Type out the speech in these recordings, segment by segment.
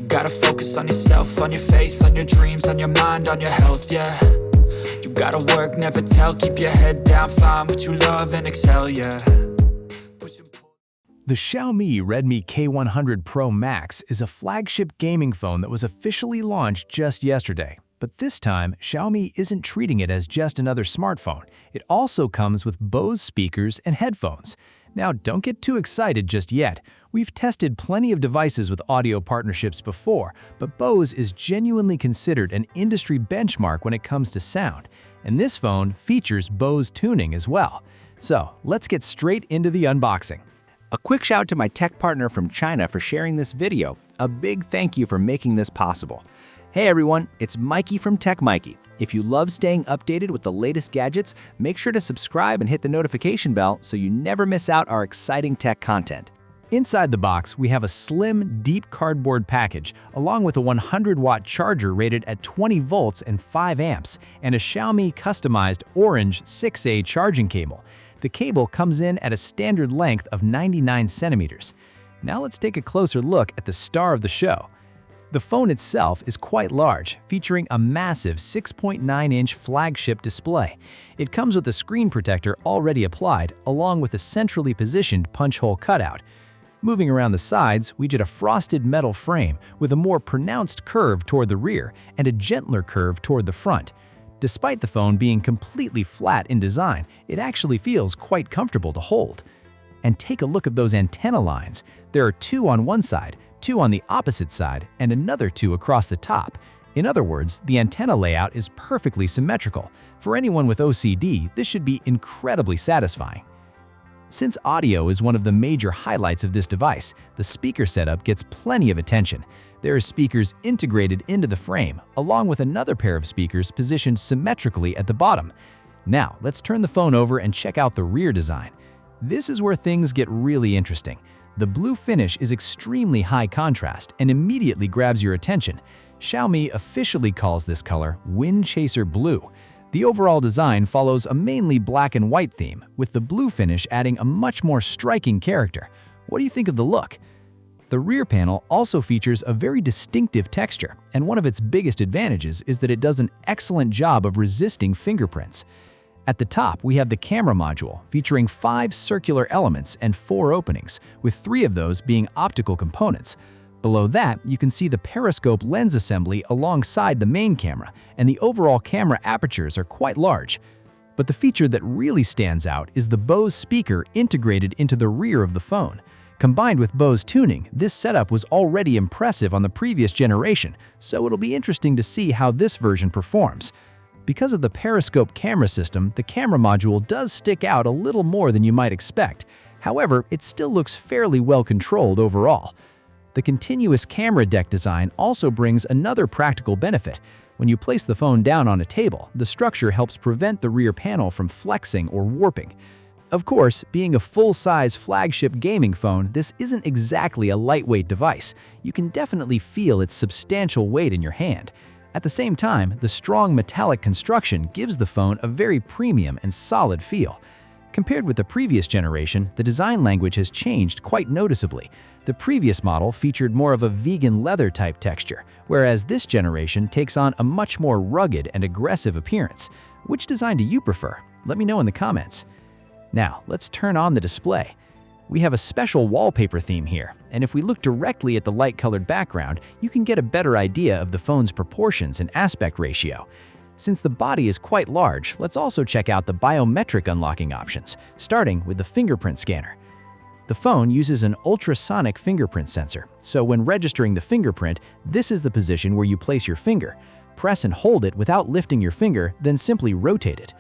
gotta focus on yourself, on your faith, on your dreams, on your mind, on your health, yeah. You gotta work, never tell, keep your head down, find what you love and excel, yeah. The Xiaomi Redmi K100 Pro Max is a flagship gaming phone that was officially launched just yesterday. But this time, Xiaomi isn't treating it as just another smartphone. It also comes with Bose speakers and headphones. Now, don't get too excited just yet. We've tested plenty of devices with audio partnerships before, but Bose is genuinely considered an industry benchmark when it comes to sound. And this phone features Bose tuning as well. So, let's get straight into the unboxing. A quick shout out to my tech partner from China for sharing this video. A big thank you for making this possible. Hey everyone, it's Maiky from techmaiky. If you love staying updated with the latest gadgets, make sure to subscribe and hit the notification bell so you never miss out our exciting tech content. Inside the box, we have a slim, deep cardboard package, along with a 100-watt charger rated at 20 volts and 5 amps, and a Xiaomi customized orange 6A charging cable. The cable comes in at a standard length of 99 centimeters. Now let's take a closer look at the star of the show. The phone itself is quite large, featuring a massive 6.9-inch flagship display. It comes with a screen protector already applied, along with a centrally positioned punch hole cutout. Moving around the sides, we get a frosted metal frame with a more pronounced curve toward the rear and a gentler curve toward the front. Despite the phone being completely flat in design, it actually feels quite comfortable to hold. And take a look at those antenna lines. There are 2 on one side, 2 on the opposite side, and another 2 across the top. In other words, the antenna layout is perfectly symmetrical. For anyone with OCD, this should be incredibly satisfying. Since audio is one of the major highlights of this device, the speaker setup gets plenty of attention. There are speakers integrated into the frame, along with another pair of speakers positioned symmetrically at the bottom. Now, let's turn the phone over and check out the rear design. This is where things get really interesting. The blue finish is extremely high contrast and immediately grabs your attention. Xiaomi officially calls this color Wind Chaser Blue. The overall design follows a mainly black and white theme, with the blue finish adding a much more striking character. What do you think of the look? The rear panel also features a very distinctive texture, and one of its biggest advantages is that it does an excellent job of resisting fingerprints. At the top, we have the camera module, featuring 5 circular elements and 4 openings, with 3 of those being optical components. Below that, you can see the periscope lens assembly alongside the main camera, and the overall camera apertures are quite large. But the feature that really stands out is the Bose speaker integrated into the rear of the phone. Combined with Bose tuning, this setup was already impressive on the previous generation, so it'll be interesting to see how this version performs. Because of the periscope camera system, the camera module does stick out a little more than you might expect. However, it still looks fairly well controlled overall. The continuous camera deck design also brings another practical benefit. When you place the phone down on a table, the structure helps prevent the rear panel from flexing or warping. Of course, being a full-size flagship gaming phone, this isn't exactly a lightweight device. You can definitely feel its substantial weight in your hand. At the same time, the strong metallic construction gives the phone a very premium and solid feel. Compared with the previous generation, the design language has changed quite noticeably. The previous model featured more of a vegan leather type texture, whereas this generation takes on a much more rugged and aggressive appearance. Which design do you prefer? Let me know in the comments. Now, let's turn on the display. We have a special wallpaper theme here, and if we look directly at the light-colored background, you can get a better idea of the phone's proportions and aspect ratio. Since the body is quite large, let's also check out the biometric unlocking options, starting with the fingerprint scanner. The phone uses an ultrasonic fingerprint sensor, so when registering the fingerprint, this is the position where you place your finger. Press and hold it without lifting your finger, then simply rotate it.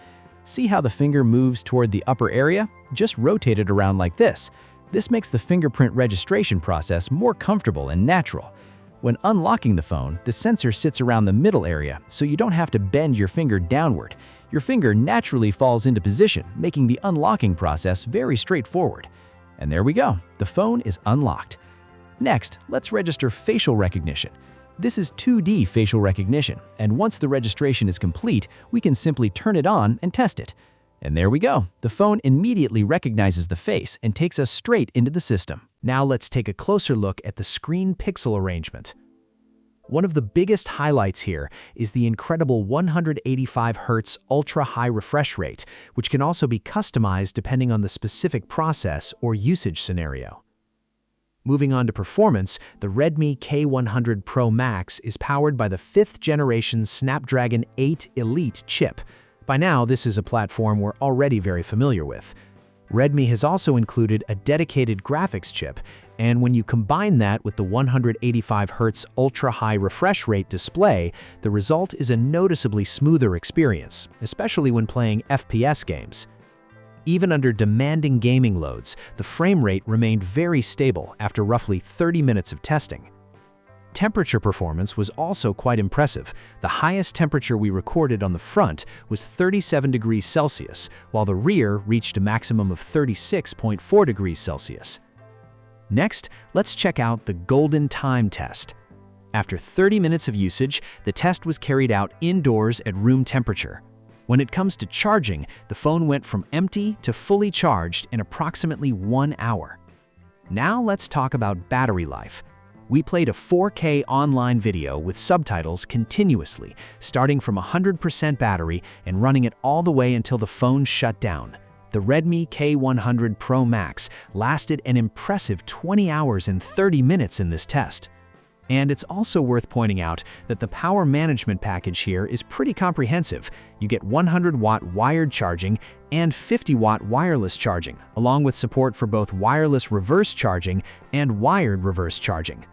See how the finger moves toward the upper area? Just rotate it around like this. This makes the fingerprint registration process more comfortable and natural. When unlocking the phone, the sensor sits around the middle area, so you don't have to bend your finger downward. Your finger naturally falls into position, making the unlocking process very straightforward. And there we go, the phone is unlocked. Next, let's register facial recognition. This is 2D facial recognition, and once the registration is complete, we can simply turn it on and test it. And there we go, the phone immediately recognizes the face and takes us straight into the system. Now let's take a closer look at the screen pixel arrangement. One of the biggest highlights here is the incredible 185Hz ultra-high refresh rate, which can also be customized depending on the specific process or usage scenario. Moving on to performance, the Redmi K100 Pro Max is powered by the 5th generation Snapdragon 8 Elite chip. By now, this is a platform we're already very familiar with. Redmi has also included a dedicated graphics chip, and when you combine that with the 185Hz ultra-high refresh rate display, the result is a noticeably smoother experience, especially when playing FPS games. Even under demanding gaming loads, the frame rate remained very stable after roughly 30 minutes of testing. Temperature performance was also quite impressive. The highest temperature we recorded on the front was 37 degrees Celsius, while the rear reached a maximum of 36.4 degrees Celsius. Next, let's check out the golden time test. After 30 minutes of usage, the test was carried out indoors at room temperature. When it comes to charging, the phone went from empty to fully charged in approximately 1 hour. Now let's talk about battery life. We played a 4K online video with subtitles continuously, starting from 100% battery and running it all the way until the phone shut down. The Redmi K100 Pro Max lasted an impressive 20 hours and 30 minutes in this test. And it's also worth pointing out that the power management package here is pretty comprehensive. You get 100-watt wired charging and 50-watt wireless charging, along with support for both wireless reverse charging and wired reverse charging.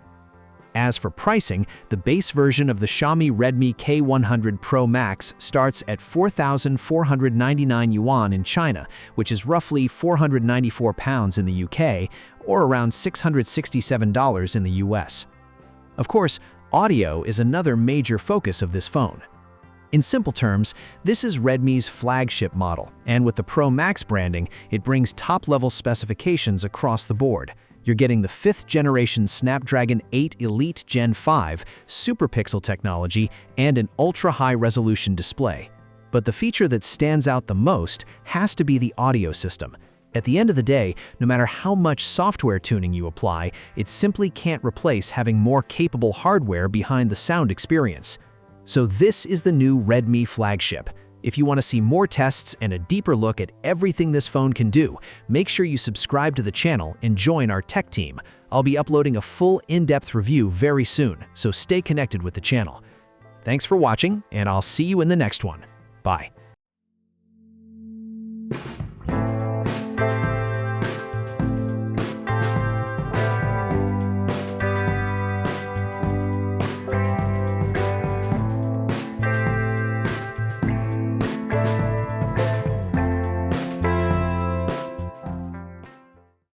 As for pricing, the base version of the Xiaomi Redmi K100 Pro Max starts at 4,499 yuan in China, which is roughly £494 in the UK, or around $667 in the US. Of course, audio is another major focus of this phone. In simple terms, this is Redmi's flagship model, and with the Pro Max branding, it brings top-level specifications across the board. You're getting the 5th generation Snapdragon 8 Elite Gen 5 super pixel technology and an ultra-high resolution display. But the feature that stands out the most has to be the audio system. At the end of the day, no matter how much software tuning you apply, it simply can't replace having more capable hardware behind the sound experience. So this is the new Redmi flagship. If you want to see more tests and a deeper look at everything this phone can do, make sure you subscribe to the channel and join our tech team. I'll be uploading a full in-depth review very soon, so stay connected with the channel. Thanks for watching, and I'll see you in the next one. Bye.